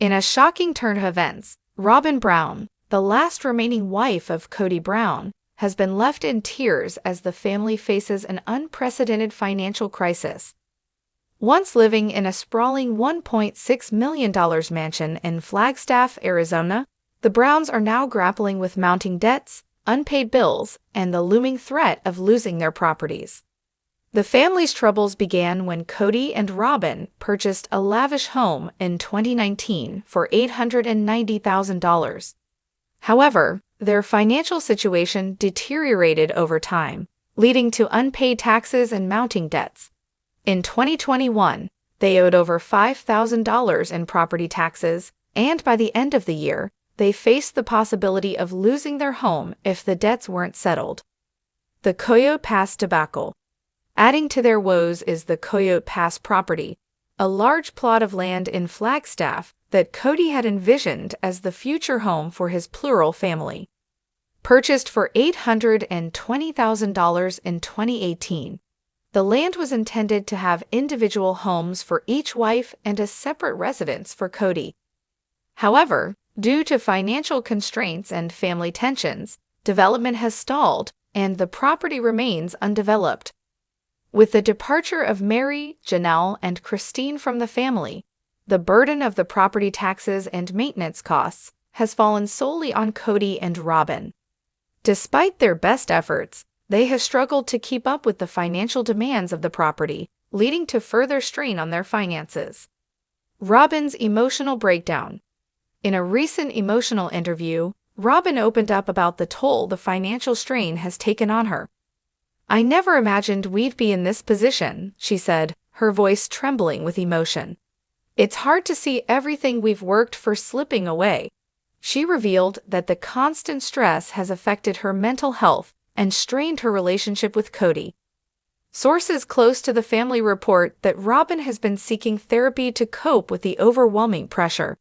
In a shocking turn of events, Robyn Brown, the last remaining wife of Kody Brown, has been left in tears as the family faces an unprecedented financial crisis. Once living in a sprawling $1.6 million mansion in Flagstaff, Arizona, the Browns are now grappling with mounting debts, unpaid bills, and the looming threat of losing their properties. The family's troubles began when Kody and Robyn purchased a lavish home in 2019 for $890,000. However, their financial situation deteriorated over time, leading to unpaid taxes and mounting debts. In 2021, they owed over $5,000 in property taxes, and by the end of the year, they faced the possibility of losing their home if the debts weren't settled. The Coyote Pass debacle. Adding to their woes is the Coyote Pass property, a large plot of land in Flagstaff that Kody had envisioned as the future home for his plural family. Purchased for $820,000 in 2018, the land was intended to have individual homes for each wife and a separate residence for Kody. However, due to financial constraints and family tensions, development has stalled and the property remains undeveloped. With the departure of Mary, Janelle, and Christine from the family, the burden of the property taxes and maintenance costs has fallen solely on Kody and Robyn. Despite their best efforts, they have struggled to keep up with the financial demands of the property, leading to further strain on their finances. Robyn's emotional breakdown. In a recent emotional interview, Robyn opened up about the toll the financial strain has taken on her. "I never imagined we'd be in this position," she said, her voice trembling with emotion. "It's hard to see everything we've worked for slipping away." She revealed that the constant stress has affected her mental health and strained her relationship with Kody. Sources close to the family report that Robyn has been seeking therapy to cope with the overwhelming pressure.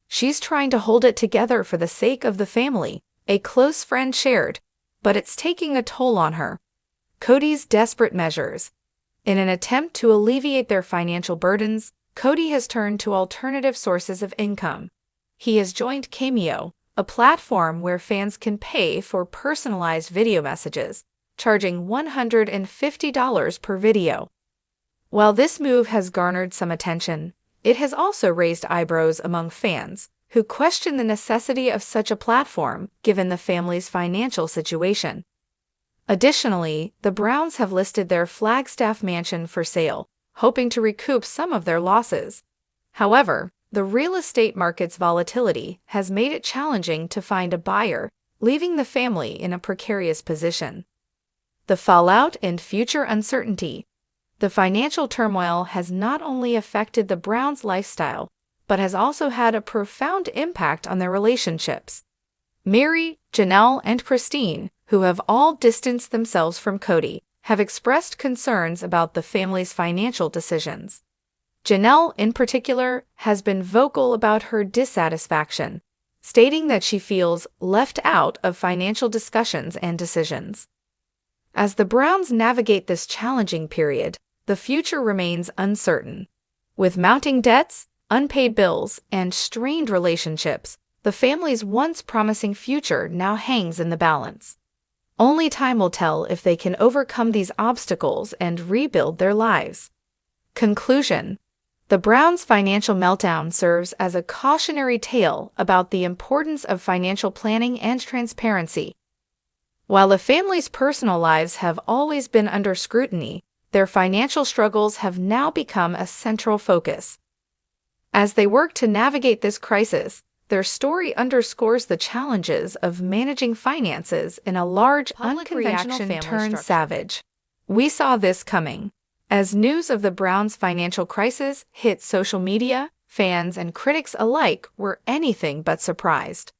"She's trying to hold it together for the sake of the family," a close friend shared, "but it's taking a toll on her." Kody's desperate measures. In an attempt to alleviate their financial burdens, Kody has turned to alternative sources of income. He has joined Cameo, a platform where fans can pay for personalized video messages, charging $150 per video. While this move has garnered some attention, it has also raised eyebrows among fans, who question the necessity of such a platform given the family's financial situation. Additionally, the Browns have listed their Flagstaff Mansion for sale, hoping to recoup some of their losses. However, the real estate market's volatility has made it challenging to find a buyer, leaving the family in a precarious position. The fallout and future uncertainty. The financial turmoil has not only affected the Browns' lifestyle, but has also had a profound impact on their relationships. Mary, Janelle, and Christine, who have all distanced themselves from Kody, have expressed concerns about the family's financial decisions. Janelle, in particular, has been vocal about her dissatisfaction, stating that she feels left out of financial discussions and decisions. As the Browns navigate this challenging period, the future remains uncertain. With mounting debts, unpaid bills, and strained relationships, the family's once promising future now hangs in the balance. Only time will tell if they can overcome these obstacles and rebuild their lives. Conclusion. The Browns' financial meltdown serves as a cautionary tale about the importance of financial planning and transparency. While the family's personal lives have always been under scrutiny, their financial struggles have now become a central focus. As they work to navigate this crisis, their story underscores the challenges of managing finances in a large, unconventional family turned savage. We saw this coming. As news of the Browns' financial crisis hit social media, fans and critics alike were anything but surprised.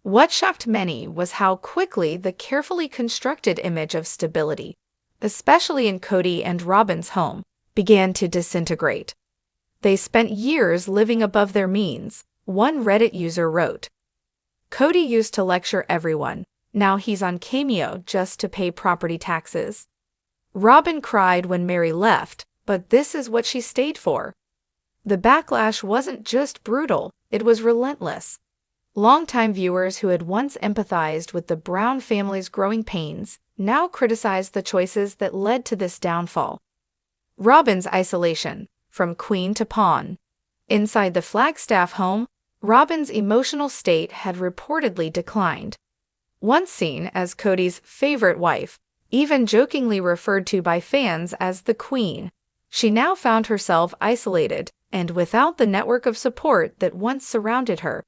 What shocked many was how quickly the carefully constructed image of stability, especially in Kody and Robyn's home, began to disintegrate. They spent years living above their means, one Reddit user wrote. "Kody used to lecture everyone, now he's on Cameo just to pay property taxes. Robyn cried when Mary left, but this is what she stayed for." The backlash wasn't just brutal, it was relentless. Longtime viewers who had once empathized with the Brown family's growing pains now criticized the choices that led to this downfall. Robyn's isolation, from queen to pawn. Inside the Flagstaff home, Robyn's emotional state had reportedly declined. Once seen as Kody's favorite wife, even jokingly referred to by fans as the queen, she now found herself isolated and without the network of support that once surrounded her.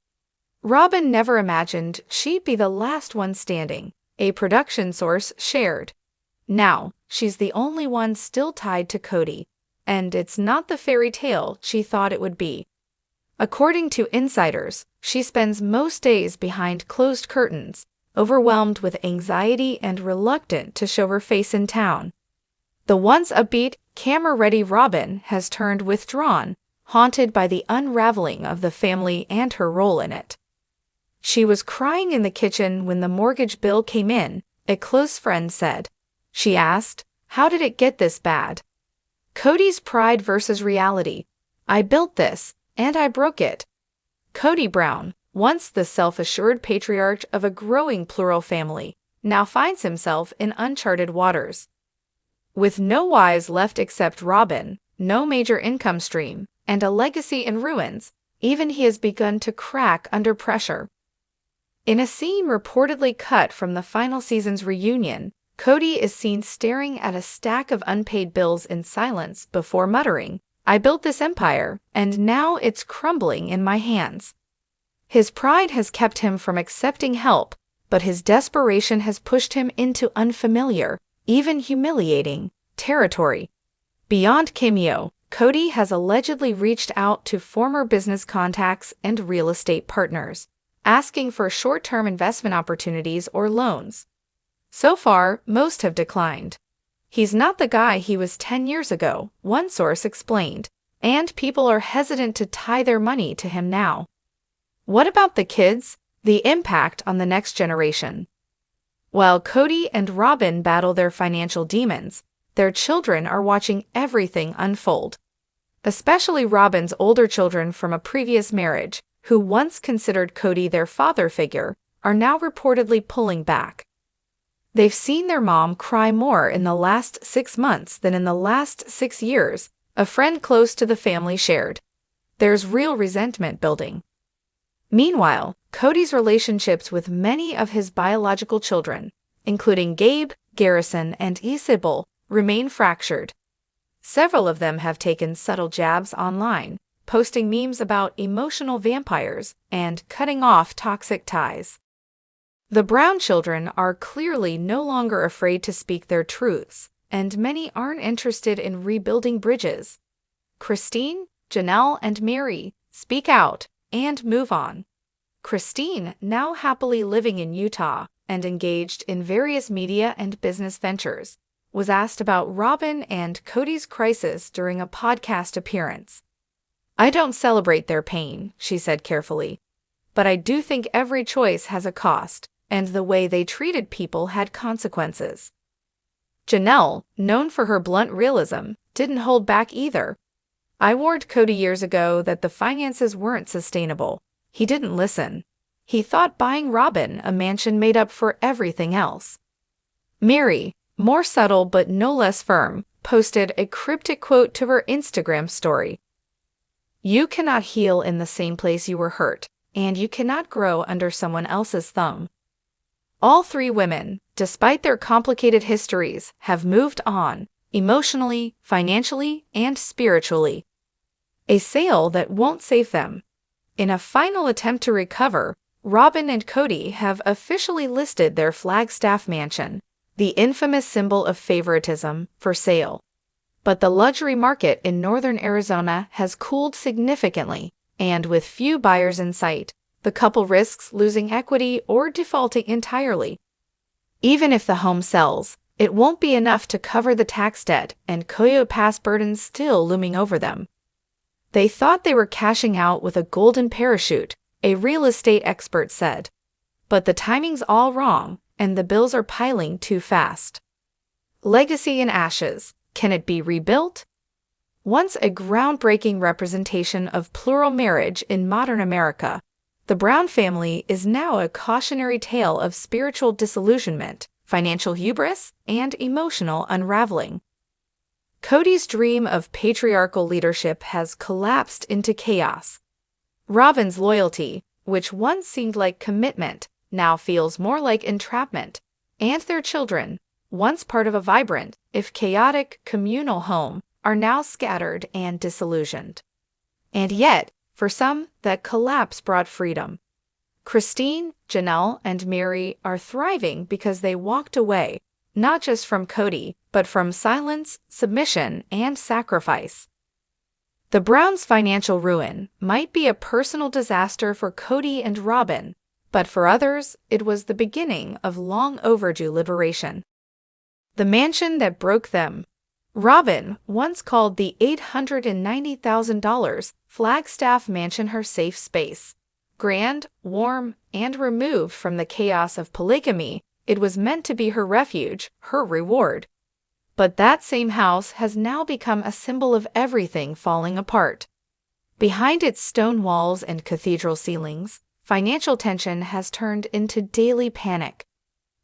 Robyn never imagined she'd be the last one standing, a production source shared. Now, she's the only one still tied to Kody, and it's not the fairy tale she thought it would be. According to insiders, she spends most days behind closed curtains, overwhelmed with anxiety and reluctant to show her face in town. The once upbeat, camera-ready Robyn has turned withdrawn, haunted by the unraveling of the family and her role in it. She was crying in the kitchen when the mortgage bill came in, a close friend said. She asked, "How did it get this bad?" Kody's pride versus reality. "I built this, and I broke it." Kody Brown, once the self-assured patriarch of a growing plural family, now finds himself in uncharted waters. With no wives left except Robyn, no major income stream, and a legacy in ruins, even he has begun to crack under pressure. In a scene reportedly cut from the final season's reunion, Kody is seen staring at a stack of unpaid bills in silence before muttering, "I built this empire, and now it's crumbling in my hands." His pride has kept him from accepting help, but his desperation has pushed him into unfamiliar, even humiliating, territory. Beyond Cameo, Kody has allegedly reached out to former business contacts and real estate partners, asking for short-term investment opportunities or loans. So far, most have declined. He's not the guy he was 10 years ago, one source explained, and people are hesitant to tie their money to him now. What about the kids? The impact on the next generation. While Kody and Robyn battle their financial demons, their children are watching everything unfold. Especially Robyn's older children from a previous marriage, who once considered Kody their father figure, are now reportedly pulling back. They've seen their mom cry more in the last 6 months than in the last 6 years, a friend close to the family shared. There's real resentment building. Meanwhile, Kody's relationships with many of his biological children, including Gabe, Garrison, and Isabel, remain fractured. Several of them have taken subtle jabs online, posting memes about emotional vampires and cutting off toxic ties. The Brown children are clearly no longer afraid to speak their truths, and many aren't interested in rebuilding bridges. Christine, Janelle, and Mary speak out and move on. Christine, now happily living in Utah and engaged in various media and business ventures, was asked about Robyn and Kody's crisis during a podcast appearance. "I don't celebrate their pain," she said carefully, "but I do think every choice has a cost, and the way they treated people had consequences." Janelle, known for her blunt realism, didn't hold back either. "I warned Kody years ago that the finances weren't sustainable. He didn't listen. He thought buying Robyn a mansion made up for everything else." Mary, more subtle but no less firm, posted a cryptic quote to her Instagram story. "You cannot heal in the same place you were hurt, and you cannot grow under someone else's thumb." All three women, despite their complicated histories, have moved on, emotionally, financially, and spiritually. A sale that won't save them. In a final attempt to recover, Robyn and Kody have officially listed their Flagstaff Mansion, the infamous symbol of favoritism, for sale. But the luxury market in northern Arizona has cooled significantly, and with few buyers in sight, the couple risks losing equity or defaulting entirely. Even if the home sells, it won't be enough to cover the tax debt and Coyote Pass burdens still looming over them. They thought they were cashing out with a golden parachute, a real estate expert said. But the timing's all wrong, and the bills are piling too fast. Legacy in ashes. Can it be rebuilt? Once a groundbreaking representation of plural marriage in modern America, the Brown family is now a cautionary tale of spiritual disillusionment, financial hubris, and emotional unraveling. Kody's dream of patriarchal leadership has collapsed into chaos. Robyn's loyalty, which once seemed like commitment, now feels more like entrapment, and their children, once part of a vibrant, if chaotic, communal home, are now scattered and disillusioned. And yet, for some, that collapse brought freedom. Christine, Janelle, and Mary are thriving because they walked away, not just from Kody, but from silence, submission, and sacrifice. The Browns' financial ruin might be a personal disaster for Kody and Robyn, but for others, it was the beginning of long-overdue liberation. The mansion that broke them. Robyn once called the $890,000 Flagstaff Mansion her safe space. Grand, warm, and removed from the chaos of polygamy, it was meant to be her refuge, her reward. But that same house has now become a symbol of everything falling apart. Behind its stone walls and cathedral ceilings, financial tension has turned into daily panic.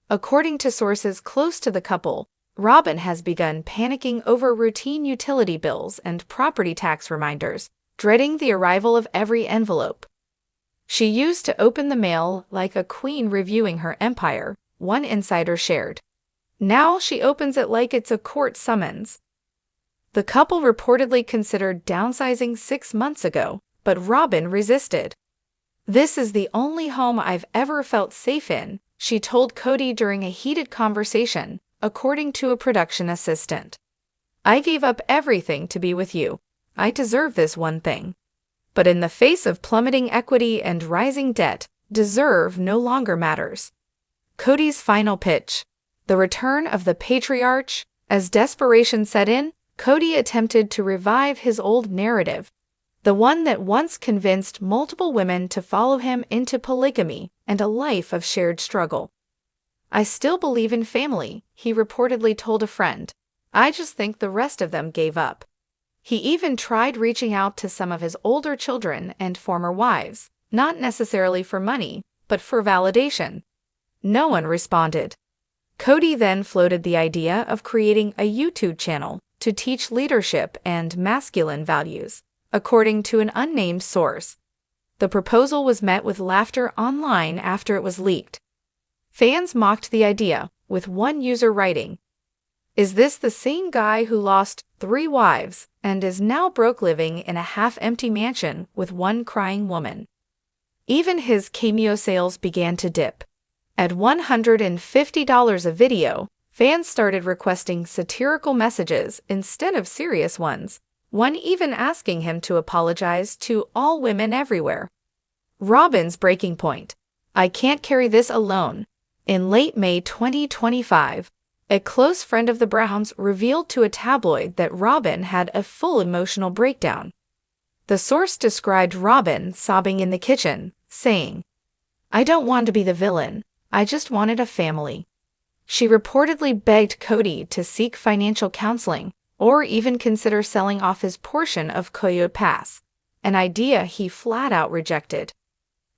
According to sources close to the couple, Robyn has begun panicking over routine utility bills and property tax reminders, dreading the arrival of every envelope. She used to open the mail like a queen reviewing her empire, one insider shared. Now she opens it like it's a court summons. The couple reportedly considered downsizing 6 months ago, but Robyn resisted. "This is the only home I've ever felt safe in," she told Kody during a heated conversation, according to a production assistant. "I gave up everything to be with you. I deserve this one thing." But in the face of plummeting equity and rising debt, deserve no longer matters. Kody's final pitch. The return of the Patriarch. As desperation set in, Kody attempted to revive his old narrative, the one that once convinced multiple women to follow him into polygamy and a life of shared struggle. "I still believe in family," he reportedly told a friend. "I just think the rest of them gave up." He even tried reaching out to some of his older children and former wives, not necessarily for money, but for validation. No one responded. Kody then floated the idea of creating a YouTube channel to teach leadership and masculine values, according to an unnamed source. The proposal was met with laughter online after it was leaked. Fans mocked the idea, with one user writing, "Is this the same guy who lost 3 wives and is now broke living in a half-empty mansion with one crying woman?" Even his Cameo sales began to dip. At $150 a video, fans started requesting satirical messages instead of serious ones, one even asking him to apologize to all women everywhere. Robyn's breaking point. "I can't carry this alone." In late May 2025, a close friend of the Browns revealed to a tabloid that Robyn had a full emotional breakdown. The source described Robyn sobbing in the kitchen, saying, "I don't want to be the villain. I just wanted a family." She reportedly begged Kody to seek financial counseling or even consider selling off his portion of Coyote Pass, an idea he flat out rejected.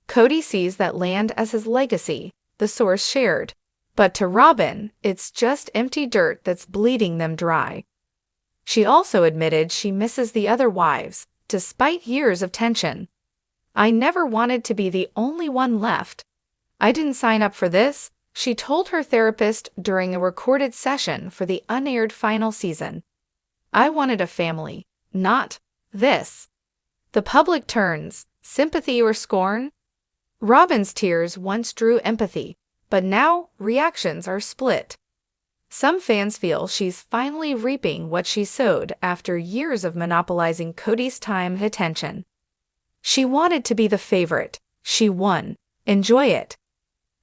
Kody sees that land as his legacy, the source shared. But to Robyn, it's just empty dirt that's bleeding them dry. She also admitted she misses the other wives, despite years of tension. "I never wanted to be the only one left. I didn't sign up for this," she told her therapist during a recorded session for the unaired final season. "I wanted a family, not this." The public turns, sympathy or scorn? Robyn's tears once drew empathy, but now reactions are split. Some fans feel she's finally reaping what she sowed after years of monopolizing Kody's time and attention. She wanted to be the favorite. She won. Enjoy it.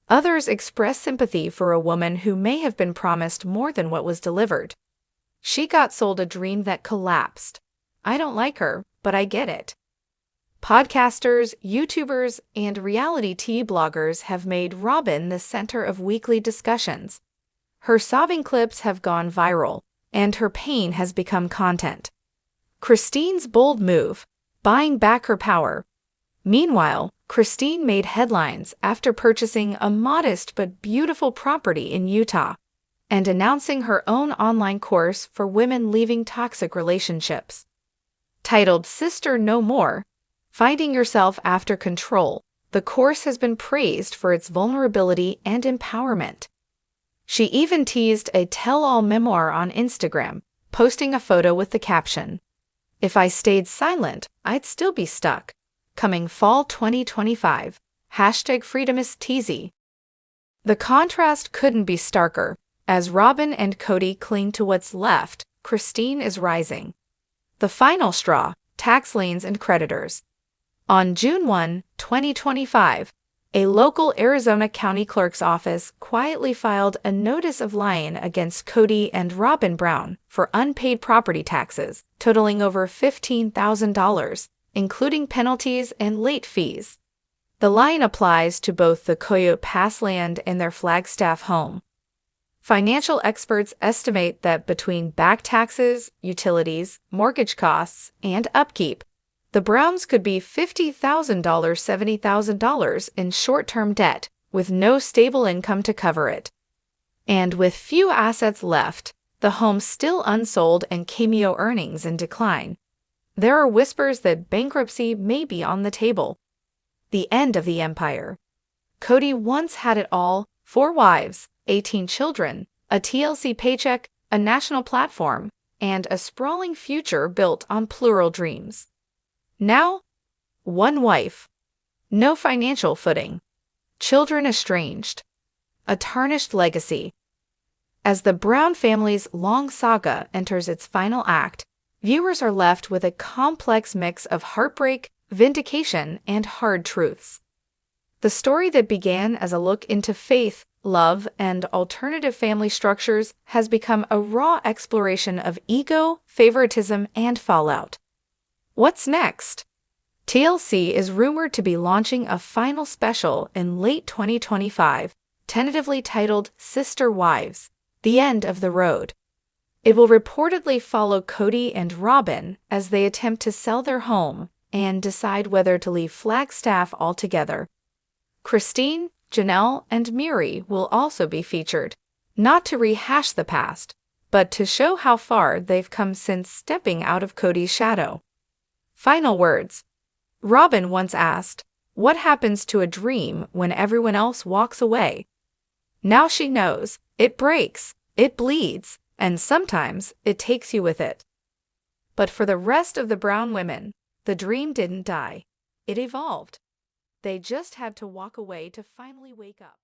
Others express sympathy for a woman who may have been promised more than what was delivered. She got sold a dream that collapsed. I don't like her, but I get it. Podcasters, YouTubers, and reality TV bloggers have made Robyn the center of weekly discussions. Her sobbing clips have gone viral, and her pain has become content. Christine's bold move, buying back her power. Meanwhile, Christine made headlines after purchasing a modest but beautiful property in Utah and announcing her own online course for women leaving toxic relationships. Titled Sister No More, Finding Yourself After Control, the course has been praised for its vulnerability and empowerment. She even teased a tell-all memoir on Instagram, posting a photo with the caption, "If I stayed silent, I'd still be stuck. Coming fall 2025. #FreedomIsTeasy." The contrast couldn't be starker. As Robyn and Kody cling to what's left, Christine is rising. The final straw, tax liens and creditors. On June 1, 2025, a local Arizona County Clerk's office quietly filed a notice of lien against Kody and Robyn Brown for unpaid property taxes, totaling over $15,000, including penalties and late fees. The lien applies to both the Coyote Pass land and their Flagstaff home. Financial experts estimate that between back taxes, utilities, mortgage costs, and upkeep, the Browns could be $50,000 to $70,000 in short-term debt, with no stable income to cover it. And with few assets left, the home still unsold and Cameo earnings in decline, there are whispers that bankruptcy may be on the table. The end of the empire. Kody once had it all: 4 wives, 18 children, a TLC paycheck, a national platform, and a sprawling future built on plural dreams. Now, 1 wife, no financial footing, children estranged, a tarnished legacy. As the Brown family's long saga enters its final act, viewers are left with a complex mix of heartbreak, vindication, and hard truths. The story that began as a look into faith, love, and alternative family structures has become a raw exploration of ego, favoritism, and fallout. What's next? TLC is rumored to be launching a final special in late 2025, tentatively titled Sister Wives: The End of the Road. It will reportedly follow Kody and Robyn as they attempt to sell their home and decide whether to leave Flagstaff altogether. Christine, Janelle, and Miri will also be featured, not to rehash the past, but to show how far they've come since stepping out of Kody's shadow. Final words. Robyn once asked, "What happens to a dream when everyone else walks away?" Now she knows. It breaks, it bleeds, and sometimes it takes you with it. But for the rest of the Brown women, the dream didn't die. It evolved. They just had to walk away to finally wake up.